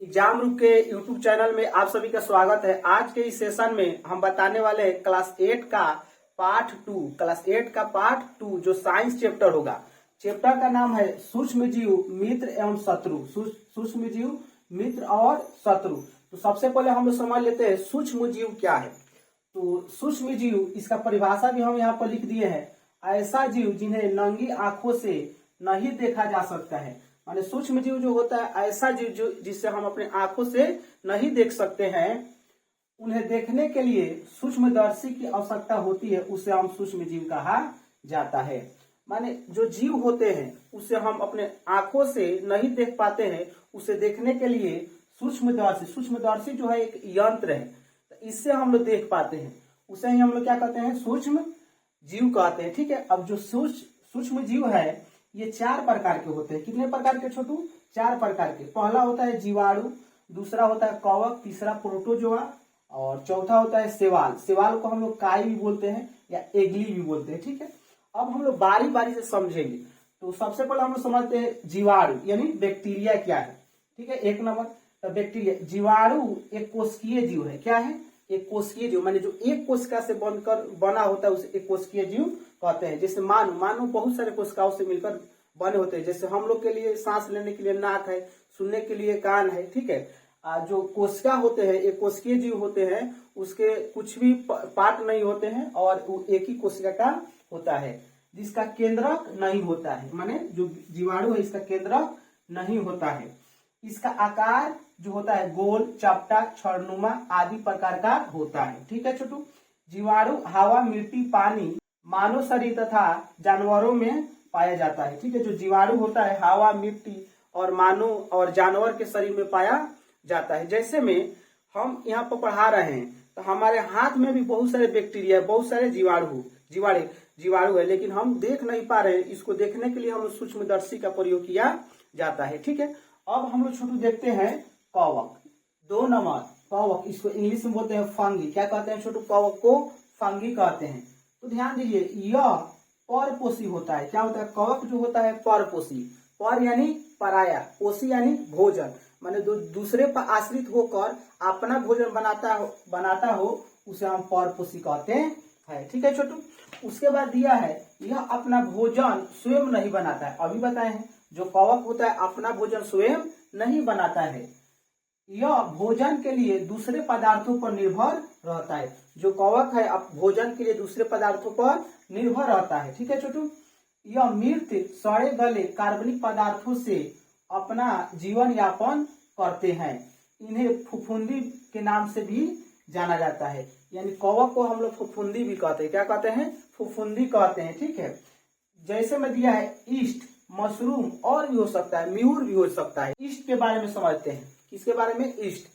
Exam रूप के YouTube channel में आप सभी का स्वागत है। आज के इस सेशन में हम बताने वाले हैं क्लास 8 का पार्ट टू जो साइंस चैप्टर होगा। चैप्टर का नाम है सूक्ष्म जीव मित्र एवं शत्रु। सूक्ष्म जीव मित्र और शत्रु। तो सबसे पहले हम लोग समझ लेते हैं सूक्ष्म जीव क्या है। तो सूक्ष्म जीव इसका परिभाषा भी हम यहाँ पर लिख दिए हैं। ऐसा जीव जिन्हें नंगी आंखों से नहीं देखा जा सकता है। माने सूक्ष्म जीव जो होता है ऐसा जीव जो जिससे हम अपने आंखों से नहीं देख सकते हैं, उन्हें देखने के लिए सूक्ष्मदर्शी की आवश्यकता होती है, उसे हम सूक्ष्म जीव कहा जाता है। माने जो जीव होते हैं उसे हम अपने आंखों से नहीं देख पाते हैं, उसे देखने के लिए सूक्ष्मदर्शी जो है एक यंत्र है, तो इससे हम लोग देख पाते हैं, उसे ही हम लोग क्या कहते हैं, सूक्ष्म जीव कहते हैं। ठीक है। अब जो सूक्ष्म जीव है ये 4 प्रकार के होते हैं। कितने प्रकार के छोटू? 4 प्रकार के। पहला होता है जीवाणु, दूसरा होता है कवक, तीसरा प्रोटोजोआ और चौथा होता है शैवाल। शैवाल को हम लोग काई भी बोलते हैं या एग्ली भी बोलते हैं। ठीक है। अब हम लोग बारी बारी से समझेंगे। तो सबसे पहले हम लोग समझते हैं जीवाणु यानी बैक्टीरिया क्या है। ठीक है। 1 नंबर तो बैक्टीरिया। जीवाणु एक कोशिकीय जीव है। क्या है? एक कोशिकीय जीव, माने जो एक कोशिका से बनकर बना होता है उसे एक कोशिकीय जीव कहते हैं। जैसे मानव बहुत सारे कोशिकाओं से मिलकर बने होते हैं। जैसे हम लोग के लिए सांस लेने के लिए नाक है, सुनने के लिए कान है। ठीक है। जो कोशिका होते हैं, एक कोशिकीय जीव होते हैं, उसके कुछ भी पार्ट नहीं होते हैं और वो एक ही कोशिका का होता है, जिसका केंद्रक नहीं होता है। माने जो जीवाणु है इसका केंद्रक नहीं होता है। इसका आकार जो होता है गोल, चपटा, छड़नुमा आदि प्रकार का होता है। ठीक है छोटू। जीवाणु हवा, मिट्टी, पानी, मानव शरीर तथा जानवरों में पाया जाता है। ठीक है। जो जीवाणु होता है हवा, मिट्टी और मानव और जानवर के शरीर में पाया जाता है। जैसे में हम यहाँ पर पढ़ा रहे हैं तो हमारे हाथ में भी बहुत सारे बैक्टीरिया, बहुत सारे जीवाणु है, लेकिन हम देख नहीं पा रहे हैं। इसको देखने के लिए हम सूक्ष्मदर्शी का प्रयोग किया जाता है। ठीक है। अब हम लोग छोटू देखते हैं कवक। 2 नंबर कवक, इसको इंग्लिश में बोलते हैं फंगी। क्या कहते हैं छोटू? कवक को फंगी कहते हैं। तो ध्यान दीजिए यह परपोषी होता है। क्या होता है? कवक जो होता है परपोषी। पर यानी पराया, पोषी यानी भोजन, माने दूसरे पर आश्रित होकर अपना भोजन बनाता हो उसे हम परपोषी कहते हैं। ठीक है छोटू। उसके बाद दिया है यह अपना भोजन स्वयं नहीं बनाता है। अभी बताए हैं जो कवक होता है अपना भोजन स्वयं नहीं बनाता है, यह भोजन के लिए दूसरे पदार्थों पर निर्भर रहता है। जो कवक है अब भोजन के लिए दूसरे पदार्थों पर निर्भर रहता है। ठीक है छोटू। यह मृत सड़े गले कार्बनिक पदार्थों से अपना जीवन यापन करते हैं। इन्हें फफूंदी के नाम से भी जाना जाता है। यानी कवक को हम लोग फफूंदी भी कहते हैं। क्या कहते हैं? फफूंदी कहते हैं। ठीक है। जैसे में दिया है ईस्ट, मशरूम और भी हो सकता है, म्यूर भी हो सकता है। ईस्ट के बारे में समझते हैं। किसके बारे में? ईस्ट।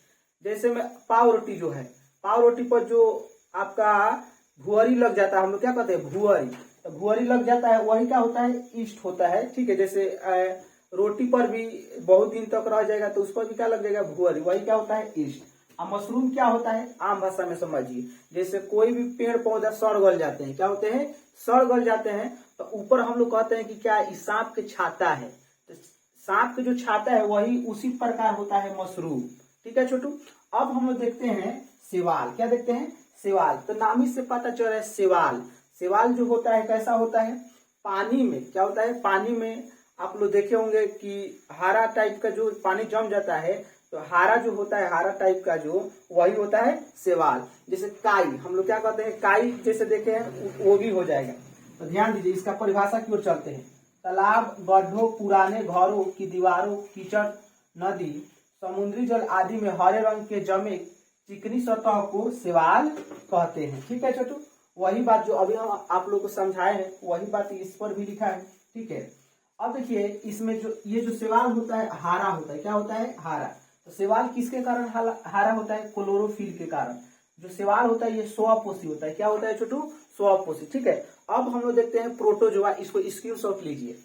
जैसे में पाव रोटी जो है, पाव रोटी पर जो आपका भुअरी लग जाता है, हम लोग क्या कहते हैं? भुअरी। तो भुअरी लग जाता है, वही क्या होता है? ईस्ट होता है। ठीक है। जैसे रोटी पर भी बहुत दिन तक रह जाएगा तो उस पर भी क्या लग जाएगा? भुअरी। वही क्या होता है? ईस्ट। अब मशरूम क्या होता है? आम भाषा में समझिए, जैसे कोई भी पेड़ पौधा सड़ गल जाते हैं। क्या होते हैं? सड़ गल जाते हैं। तो ऊपर हम लोग कहते हैं कि क्या इस सांप के छाता है, तो सांप के जो छाता है वही उसी प्रकार होता है मशरूम। ठीक है छोटू। अब हम लोग देखते हैं शैवाल। क्या देखते हैं? शैवाल। तो नाम ही से पता चल रहा है शैवाल। शैवाल जो होता है कैसा होता है? पानी में। क्या होता है? पानी में आप लोग देखे होंगे कि हरा टाइप का जो पानी जम जाता है, तो हरा जो होता है, हरा टाइप का जो, वही होता है शैवाल। जैसे काई, हम लोग क्या कहते हैं? काई जैसे देखे हैं वो भी हो जाएगा। तो ध्यान दीजिए, इसका परिभाषा की ओर चलते हैं। तालाब, गड्ढों, पुराने घरों की दीवारों, कीचड़, नदी, समुद्री जल आदि में हरे रंग के जमे चिकनी सतह को शैवाल कहते हैं। ठीक है छोटू। वही बात जो अभी हम आप लोग को समझाए हैं वही बात इस पर भी लिखा है। ठीक है। अब देखिए इसमें जो ये जो शैवाल होता है हरा होता है। क्या होता है? हरा। तो शैवाल किसके कारण हरा होता है? क्लोरोफिल के कारण। जो शैवाल होता है ये स्वपोषी होता है। क्या होता है छोटू? स्वपोषी। ठीक है। अब हम लोग देखते हैं प्रोटोजोआ। इसको स्क्रीनशॉट लीजिए।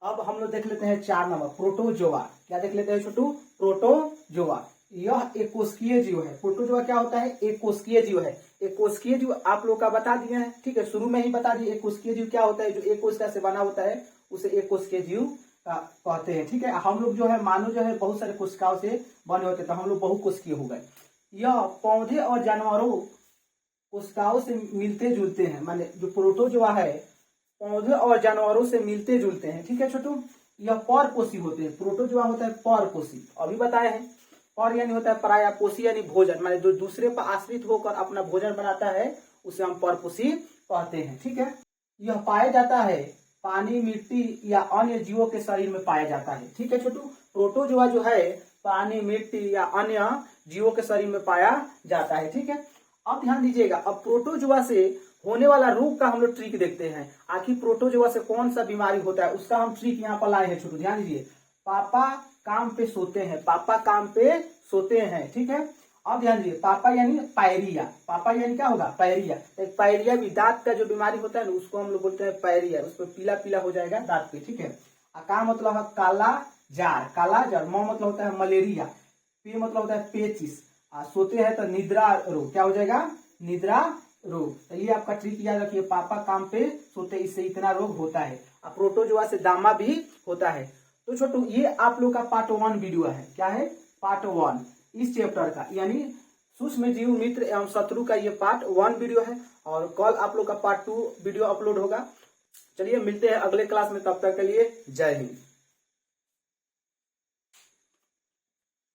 अब हम लोग देख लेते हैं 4 नंबर प्रोटोजोआ। क्या देख लेते हैं छोटू? प्रोटोजोआ। यह एक कोशिकीय जीव है। प्रोटोजोआ क्या होता है? एक कोशिकीय जीव है। एक कोशिकीय जीव आप लोग का बता दिए हैं। ठीक है। शुरू में ही बता दिए एक कोशिकीय जीव क्या होता है। जो एक कोशिका से बना होता है उसे एक कोशिकीय जीव कहते हैं। ठीक है, हम लोग जो है मानो जो है बहुत सारे कोशिकाओं से बने होते हैं, तो हम लोग बहुकोशिकीय हो गए। यह पौधे और जानवरों कोशिकाओं से मिलते जुलते हैं, माने जो प्रोटोजोआ है पौधे और जानवरों से मिलते जुलते हैं। ठीक है छोटू, यह परपोषी होते हैं। प्रोटोजोआ होता है परपोषी, अभी बताए हैं। पर यानी होता है पराया, पोषी यानी भोजन, माने जो दूसरे पर आश्रित होकर अपना भोजन बनाता है उसे हम परपोषी कहते हैं। ठीक है, यह पाया जाता है पानी, मिट्टी या अन्य जीवों के शरीर में पाया जाता है। ठीक है छोटू, प्रोटोजोआ जो है पानी, मिट्टी या अन्य जीवों के शरीर में पाया जाता है। ठीक है, अब ध्यान दीजिएगा, अब प्रोटोजोआ से होने वाला रोग का हम लोग ट्रिक देखते हैं। आखिर प्रोटोजोआ से कौन सा बीमारी होता है उसका हम ट्रिक यहाँ पर लाए हैं छोटू, ध्यान दीजिए। पापा काम पे सोते हैं, पापा काम पे सोते हैं। ठीक है, अब ध्यान दीजिए, पापा यानी पायरिया, पापा यानी क्या होगा पायरिया। एक पायरिया भी दांत का जो बीमारी होता है ना उसको हम लोग बोलते हैं पायरिया, उसमें पीला पीला हो जाएगा दांत पे। ठीक है, का मतलब है काला जार, काला जार। म मतलब होता है मलेरिया, पे मतलब होता है पेचिस, सोते हैं तो निद्रा रोग, क्या हो जाएगा निद्रा रोग। तो ये आपका ट्रिक याद रखिए, पापा काम पे सोते, इससे इतना रोग होता है। अब प्रोटोजोआ से दामा भी होता है। तो छोटू ये आप लोग का पार्ट 1 वीडियो है, क्या है पार्ट 1 इस चैप्टर का, यानी सूक्ष्म जीव मित्र एवं शत्रु का ये पार्ट 1 वीडियो है। और कल आप लोग का पार्ट 2 वीडियो अपलोड होगा। चलिए मिलते हैं अगले क्लास में, तब तक के लिए जय हिंद।